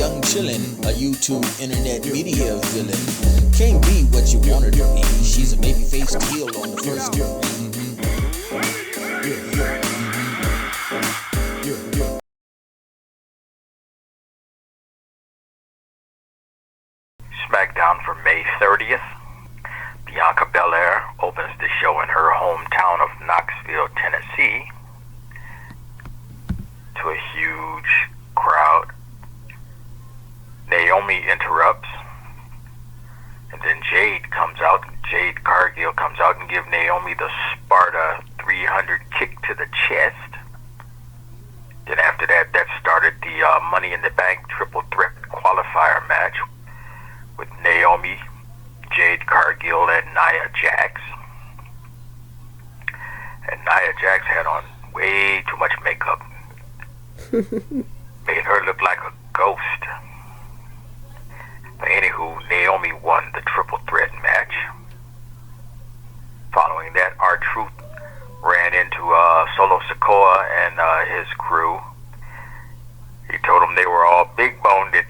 young chillin', a YouTube internet media villain. Can't be what you want her to be. She's a baby-faced heel on the first degree. SmackDown for May 30th. Bianca Belair opens the show in her hometown of Knoxville, Tennessee, to a huge crowd. Naomi interrupts, and then Jade Cargill comes out and gives Naomi the Sparta 300 kick to the chest. Then after that started the Money in the Bank triple threat qualifier match with Naomi, Jade Cargill, and Nia Jax. And Nia Jax had on way too much makeup. Made her look like a ghost. But anywho, Naomi won the triple threat match. Following that, R-Truth ran into Solo Sikoa and his crew. He told them they were all big-boned and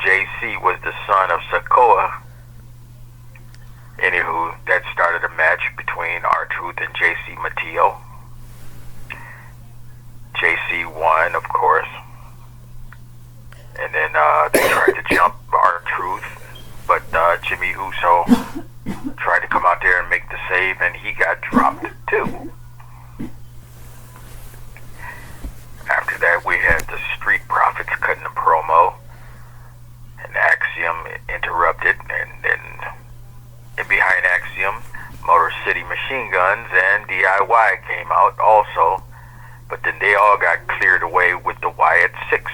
JC was the son of Sikoa. Anywho, that started a match between R-Truth and JC Mateo. JC won, of course. And then they tried to jump R-Truth, but Jimmy Uso tried to come out there and make the save, and he got dropped too. After that, we had the Street Profits cutting a promo, and Axiom interrupted, and then behind Axiom, Motor City Machine Guns and DIY came out also, but then they all got cleared away with the Wyatt Six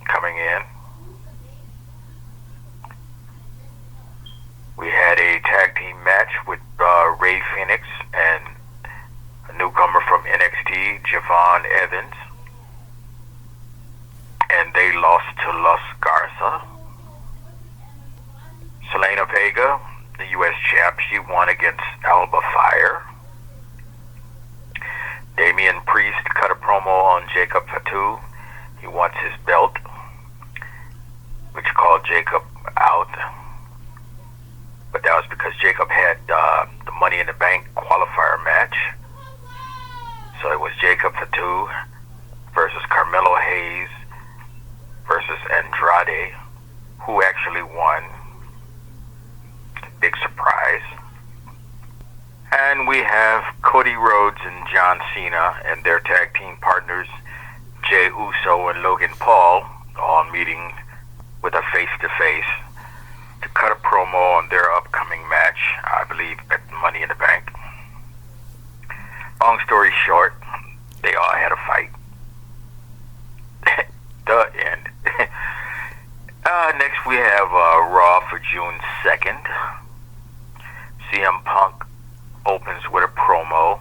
coming in. We had a tag team match with Ray Phoenix and a newcomer from NXT, Javon Evans. And they lost to Los Garza. Selena Vega, the U.S. champ, she won against Alba Fire. Damian Priest cut a promo on Jacob Fatu. He wants his belt, which called Jacob out. But that was because Jacob had the Money in the Bank qualifier match. So it was Jacob Fatu versus Carmelo Hayes versus Andrade, who actually won. Big surprise. And we have Cody Rhodes and John Cena and their tag team partners, Jey Uso and Logan Paul, all meeting with a face-to-face to cut a promo on their upcoming match, I believe, at Money in the Bank. Long story short, they all had a fight. The end. Next we have Raw for June 2nd. CM Punk opens with a promo.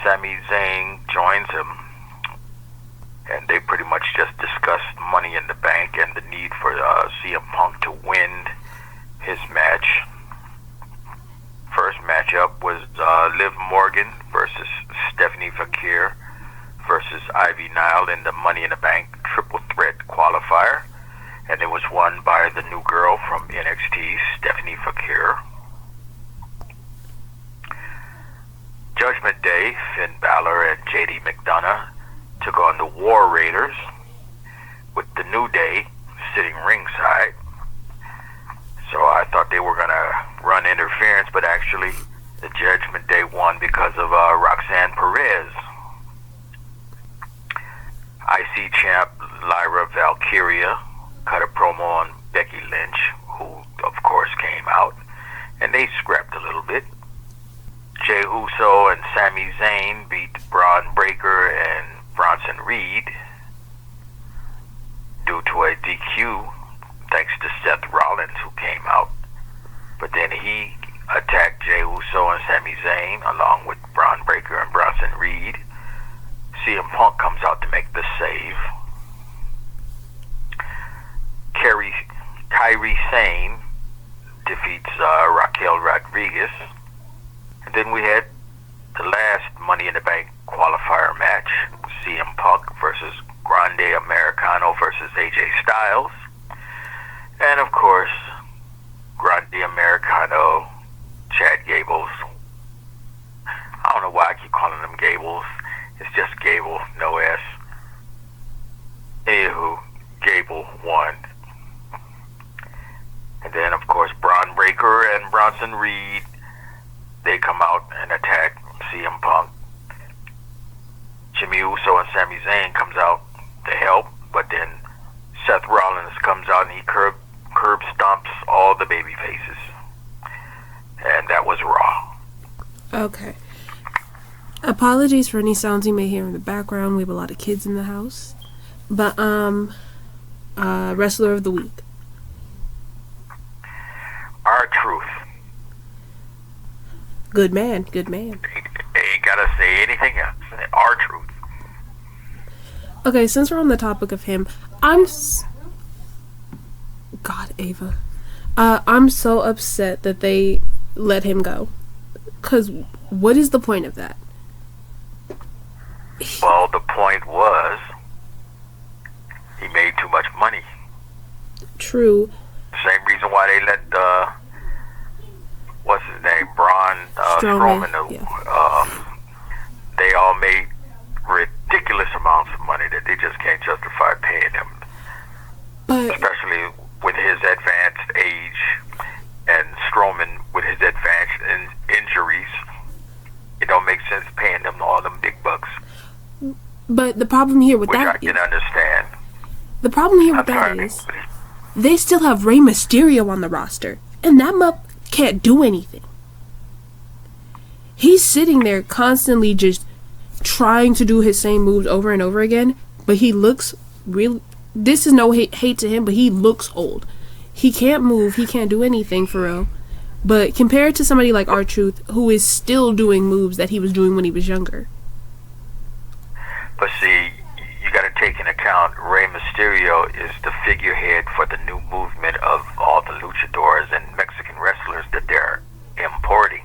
Sami Zayn joins him, and they pretty much just discussed Money in the Bank and the need for CM Punk to win his match. First matchup was Liv Morgan versus Stephanie Fakir versus Ivy Nile in the Money in the Bank triple threat qualifier, and it was won by the new girl from NXT, Stephanie Fakir. Judgment Day, Finn Balor and JD McDonough took on the War Raiders, with the New Day sitting ringside. So I thought they were going to run interference, but actually the Judgment Day won because of Roxanne Perez. IC champ Lyra Valkyria cut a promo on Becky Lynch, who of course came out, and they scrapped a little bit. Jey Uso and Sami Zayn beat Braun Breaker and Bronson Reed due to a DQ, thanks to Seth Rollins, who came out. But then he attacked Jey Uso and Sami Zayn along with Braun Breaker and Bronson Reed. CM Punk comes out to make the save. Kairi Sane defeats Raquel Rodriguez. And then we had the last Money in the Bank qualifier match, CM Punk versus Grande Americano versus AJ Styles. And of course, Grande Americano, Chad Gables. I don't know why I keep calling them Gables. It's just Gable, no S. Anywho, Gable won. And then, of course, Braun Breaker and Bronson Reed, they come out and attack CM Punk. Jimmy Uso and Sami Zayn comes out to help, but then Seth Rollins comes out and he curb stomps all the baby faces. And that was Raw. Okay. Apologies for any sounds you may hear in the background. We have a lot of kids in the house. But, Wrestler of the Week. R-Truth. Good man, good man. Ain't gotta say anything else. R-Truth. Okay, since we're on the topic of him, God, Ava. I'm so upset that they let him go. Because what is the point of that? Well, the point was he made too much money. True. Same reason why they let what's his name, Braun Strowman. They all made ridiculous amounts of money that they just can't justify paying him. But especially with his advanced age and Strowman with his advanced injuries, it don't make sense paying them all them big bucks. But the problem here with which that I can understand. The problem here with that is they still have Rey Mysterio on the roster, and that mup can't do anything. He's sitting there constantly just trying to do his same moves over and over again, but he looks real. This is no hate to him, but he looks old. He can't move, he can't do anything for real. But compared to somebody like R-Truth, who is still doing moves that he was doing when he was younger. But see, you got to take into account Rey Mysterio is the figurehead for the new movement of all the luchadors and Mexican wrestlers that they're importing.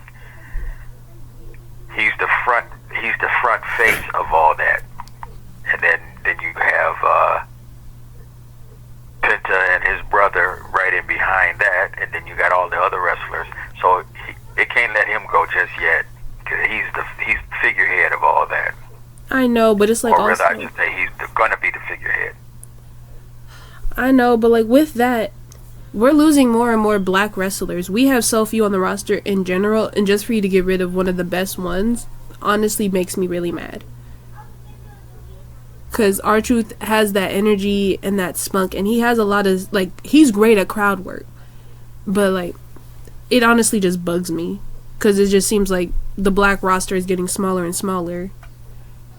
He's the front face of all that. And then you have Penta and his brother right in behind that, and then you got all the other wrestlers. So they can't let him go just yet, because he's the figurehead of all that. I know, but it's like or also, rather, I should say he's gonna be the figurehead. I know, but like with that, we're losing more and more black wrestlers. We have so few on the roster in general, and just for you to get rid of one of the best ones, honestly makes me really mad. Because R-Truth has that energy and that spunk, and he has a lot of, like, he's great at crowd work. But, like, it honestly just bugs me. Because it just seems like the black roster is getting smaller and smaller.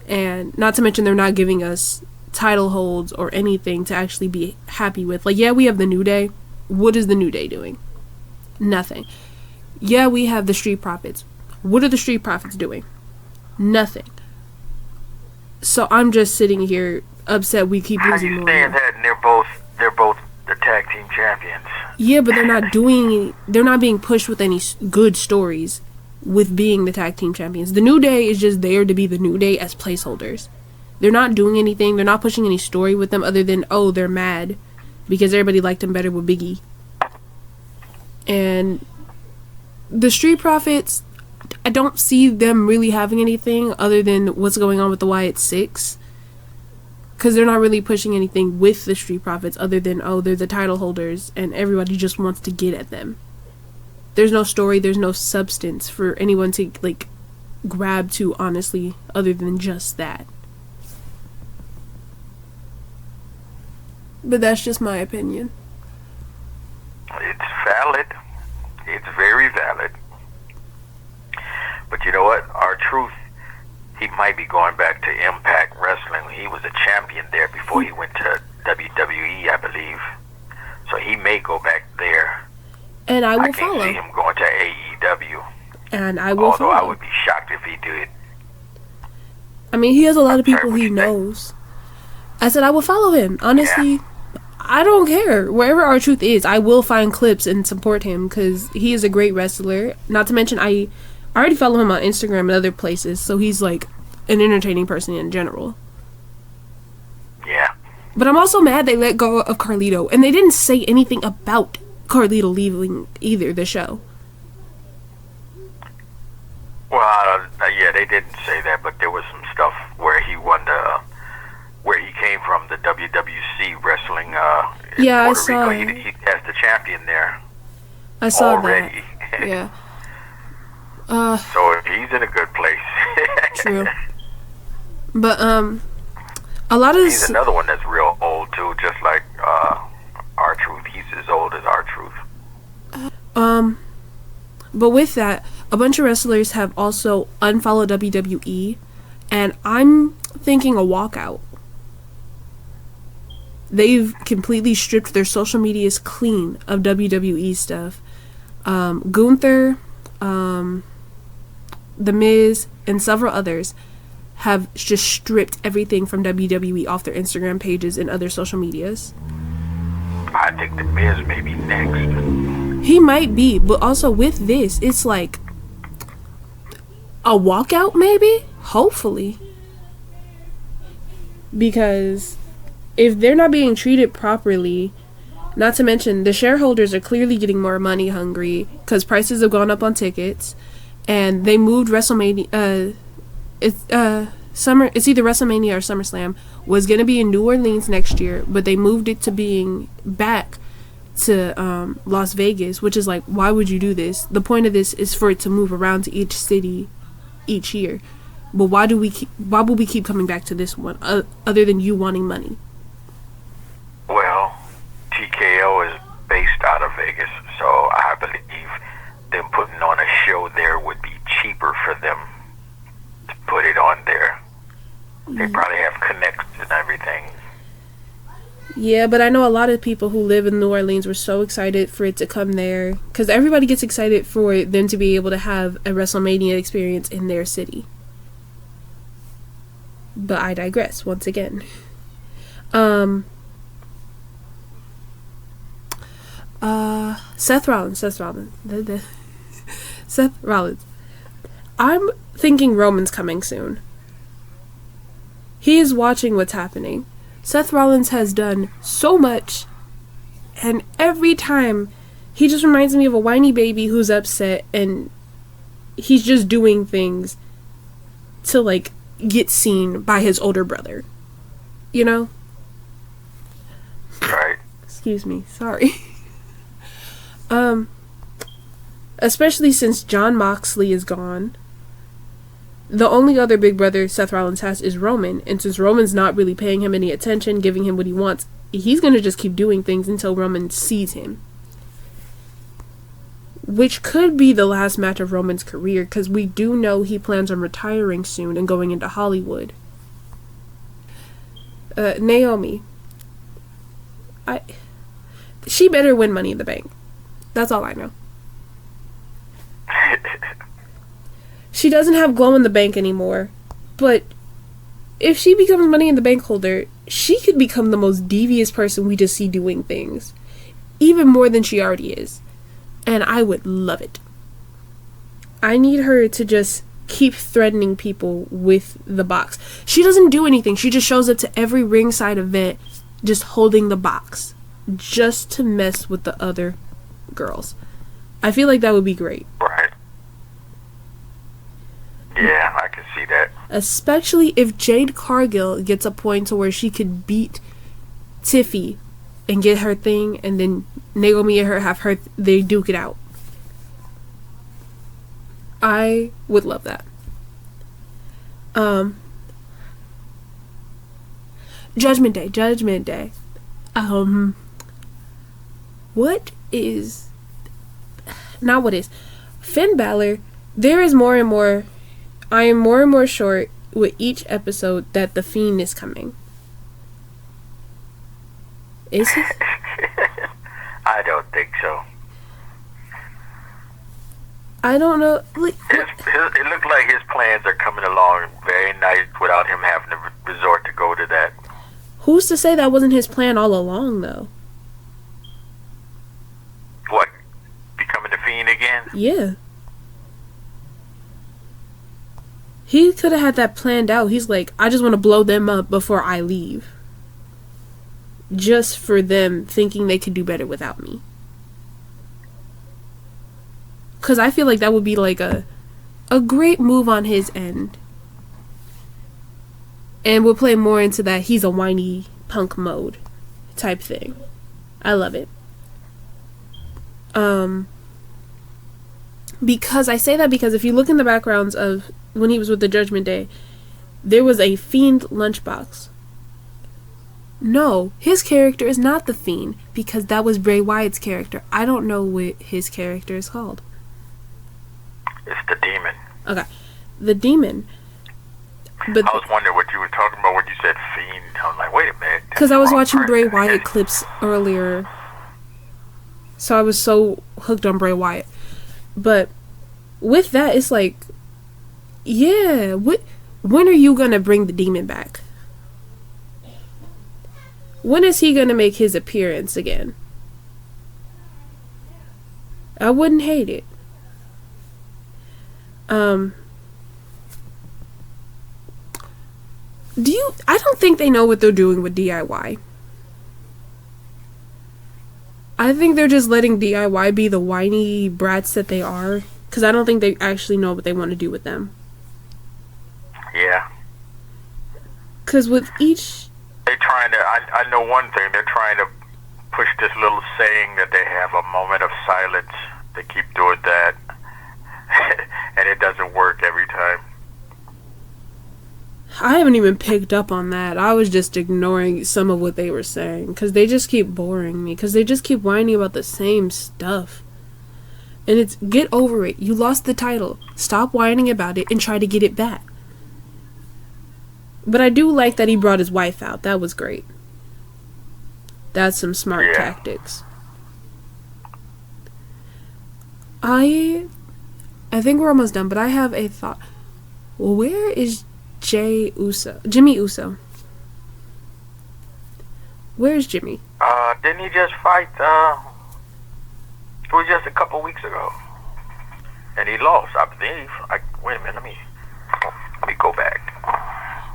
And not to mention they're not giving us title holds or anything to actually be happy with. Like, yeah, we have the New Day. What is the New Day doing? Nothing. Yeah, we have the Street Profits. What are the Street Profits doing? Nothing. So I'm just sitting here upset we keep losing more. How you saying that? And they're both the tag team champions. Yeah, but they're not being pushed with any good stories with being the tag team champions. The New Day is just there to be the New Day as placeholders. They're not doing anything. They're not pushing any story with them other than, oh, they're mad because everybody liked them better with Big E. And the Street Profits, I don't see them really having anything other than what's going on with the Wyatt Six. Because they're not really pushing anything with the Street Profits other than, oh, they're the title holders and everybody just wants to get at them. There's no story, there's no substance for anyone to, like, grab to, honestly, other than just that. But that's just my opinion. It's valid. It's very valid. But you know what? R-Truth, he might be going back to Impact Wrestling. He was a champion there before he went to WWE, I believe. So he may go back there. And I will follow. I can see him going to AEW. And I will follow. Although I would be shocked if he did. I mean, he has a lot of people he knows. I said I will follow him. Honestly, I don't care. Wherever R-Truth is, I will find clips and support him because he is a great wrestler. Not to mention, I already follow him on Instagram and other places, so he's like an entertaining person in general. Yeah, But I'm also mad they let go of Carlito, and they didn't say anything about Carlito leaving either the show. Well, yeah, they didn't say that, but there was some stuff where he won where he came from, the WWC wrestling. In Yeah, I Puerto saw. Rico. He has the champion there. I saw already. that. Yeah. So he's in a good place. True. But a lot of this. He's another one that's real old too, just like R-Truth. He's as old as R-Truth. But with that, a bunch of wrestlers have also unfollowed WWE, and I'm thinking a walkout. They've completely stripped their social medias clean of WWE stuff. Gunther, The Miz, and several others have just stripped everything from WWE off their Instagram pages and other social medias. I think The Miz may be next. He might be, but also with this, it's like a walkout maybe? Hopefully. Because if they're not being treated properly, not to mention the shareholders are clearly getting more money hungry because prices have gone up on tickets, and they moved WrestleMania. It's either WrestleMania or SummerSlam was gonna be in New Orleans next year, but they moved it to being back to Las Vegas, which is like, why would you do this? The point of this is for it to move around to each city each year. But why would we keep coming back to this one other than you wanting money? Well, TKO is based out of Vegas, so I believe them putting on a show there would be cheaper for them to put it on there. They probably have connects and everything. Yeah, but I know a lot of people who live in New Orleans were so excited for it to come there, because everybody gets excited for them to be able to have a WrestleMania experience in their city. But I digress once again. Seth Rollins. Seth Rollins. I'm thinking Roman's coming soon. He is watching what's happening. Seth Rollins has done so much, and every time he just reminds me of a whiny baby who's upset, and he's just doing things to like get seen by his older brother, you know? Right. Excuse me, sorry. Especially since Jon Moxley is gone, the only other big brother Seth Rollins has is Roman, and since Roman's not really paying him any attention, giving him what he wants, he's gonna just keep doing things until Roman sees him. Which could be the last match of Roman's career, because we do know he plans on retiring soon and going into Hollywood. Naomi. She better win Money in the Bank. That's all I know. She doesn't have glow in the bank anymore, but if she becomes Money in the Bank holder, she could become the most devious person we just see doing things. Even more than she already is. And I would love it. I need her to just keep threatening people with the box. She doesn't do anything. She just shows up to every ringside event just holding the box. Just to mess with the other girls. I feel like that would be great. Right. Yeah, I can see that. Especially if Jade Cargill gets a point to where she could beat Tiffy and get her thing, and then Naomi and her have her, they duke it out. I would love that. Judgment Day. Finn Balor, there is more and more, I am more and more sure with each episode that the Fiend is coming. Is he? I don't think so. I don't know. It looks like his plans are coming along very nice without him having to resort to go to that. Who's to say that wasn't his plan all along, though? What? Becoming the Fiend again? Yeah. He could have had that planned out. He's like, I just want to blow them up before I leave. just for them thinking they could do better without me. Because I feel like that would be like a great move on his end. And we'll play more into that he's a whiny punk mode type thing. I love it. Because I say that because if you look in the backgrounds of when he was with the Judgment Day, there was a Fiend lunchbox. No, his character is not the Fiend, because that was Bray Wyatt's character. I don't know what his character is called. It's the Demon. Okay, the Demon. But I was wondering what you were talking about when you said Fiend. I was like, wait a minute. Because I was watching Bray Wyatt clips earlier, so I was so hooked on Bray Wyatt. But with that, it's like, yeah, when are you gonna bring the Demon back? When is he gonna make his appearance again? I wouldn't hate it. I don't think they know what they're doing with DIY. I think they're just letting DIY be the whiny brats that they are, because I don't think they actually know what they want to do with them. Yeah. Because with each... They're trying to... I know one thing. They're trying to push this little saying that they have a moment of silence. They keep doing that. And it doesn't work every time. I haven't even picked up on that. I was just ignoring some of what they were saying, because they just keep boring me, because they just keep whining about the same stuff. And it's, get over it. You lost the title. Stop whining about it and try to get it back. But I do like that he brought his wife out. That was great. That's some smart tactics. I think we're almost done, but I have a thought. Where is Jimmy Uso? Where's Jimmy? Didn't he just fight, it was just a couple weeks ago. And he lost, I believe. Wait a minute, let me go back.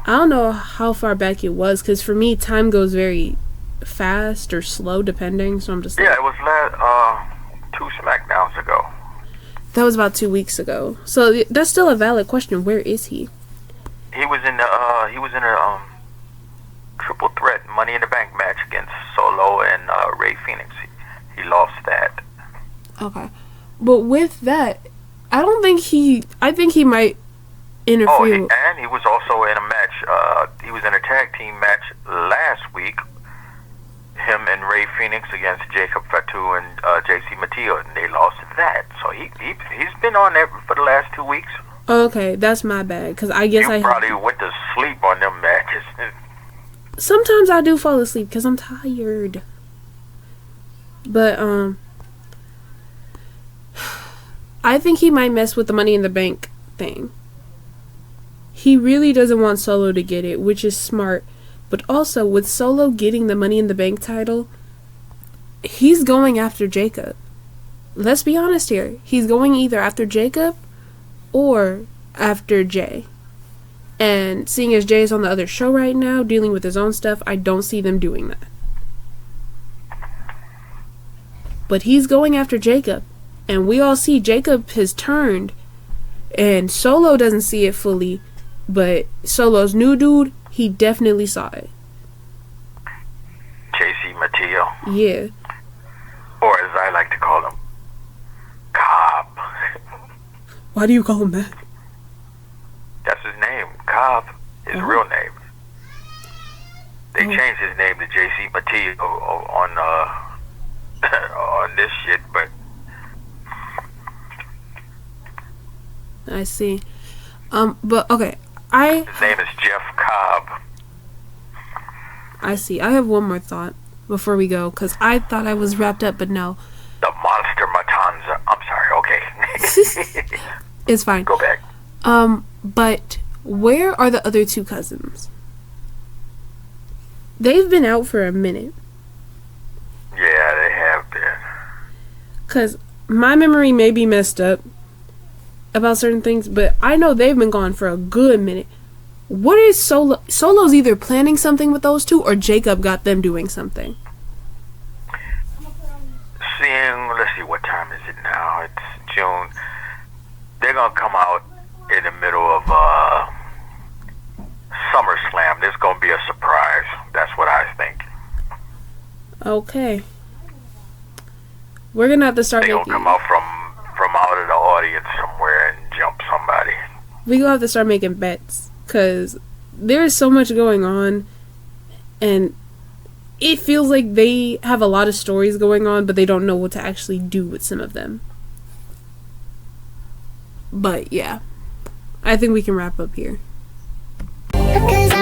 I don't know how far back it was, because for me, time goes very fast or slow, depending, so I'm just like... Yeah, it was 2 SmackDowns ago. That was about 2 weeks ago. So that's still a valid question. Where is he? He was in a triple threat Money in the Bank match against Solo and Ray Phoenix. He lost that. Okay. But with that, I think he might interfere. Oh, and he was also in a match. He was in a tag team match last week. Him and Ray Phoenix against Jacob Fatu and JC Mateo, and they lost that. So he's been on there for the last 2 weeks. Okay, that's my bad, because I guess you probably went to sleep on them matches. Sometimes I do fall asleep because I'm tired. But I think he might mess with the Money in the Bank thing. He really doesn't want Solo to get it, which is smart. But also, with Solo getting the Money in the Bank title, he's going after Jacob. Let's be honest here. He's going either after Jacob or after Jay. And seeing as Jay is on the other show right now, dealing with his own stuff, I don't see them doing that. But he's going after Jacob. And we all see Jacob has turned. And Solo doesn't see it fully. But Solo's new dude, he definitely saw it. JC Mateo. Yeah. Or as I like to call him, Cobb. Why do you call him that? That's his name, Cobb. His real name. They changed his name to JC Mateo on this shit, but I see. But okay, his name is Jeff Cobb. I see. I have one more thought before we go, because I thought I was wrapped up, but no. The Monster Matanza. I'm sorry, okay. It's fine. Go back. But where are the other two cousins? They've been out for a minute. Yeah, they have been. Because my memory may be messed up about certain things, but I know they've been gone for a good minute. What is Solo's either planning something with those two, or Jacob got them doing something. Let's see, what time is it now? It's June. They're gonna come out in the middle of SummerSlam. There's gonna be a surprise. That's what I think. Okay. We're gonna have to start They're gonna come out from out of the audience somewhere and jump somebody. We're gonna have to start making bets, because there is so much going on, and it feels like they have a lot of stories going on, but they don't know what to actually do with some of them. But yeah, I think we can wrap up here. Because